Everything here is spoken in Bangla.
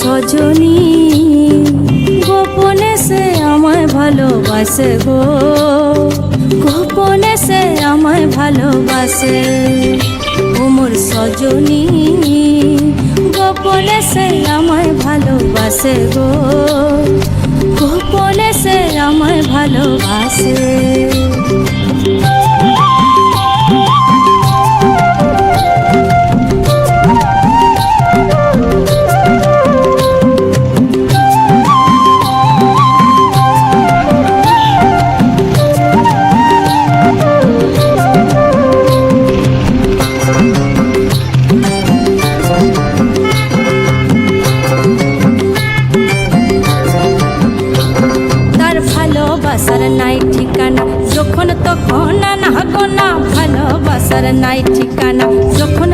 সজনী গোপনে সে আমায় ভালোবাসে গো, গোপনে সে আমায় ভালোবাসে। ও মোর সজনী গোপনে সে আমায় ভালোবাসে গো, গোপনে সে আমায় ভালোবাসে। ভালোবাসার নাই ঠিকানা যখন তখন না গো না, ভালোবাসার নাই ঠিকানা যখন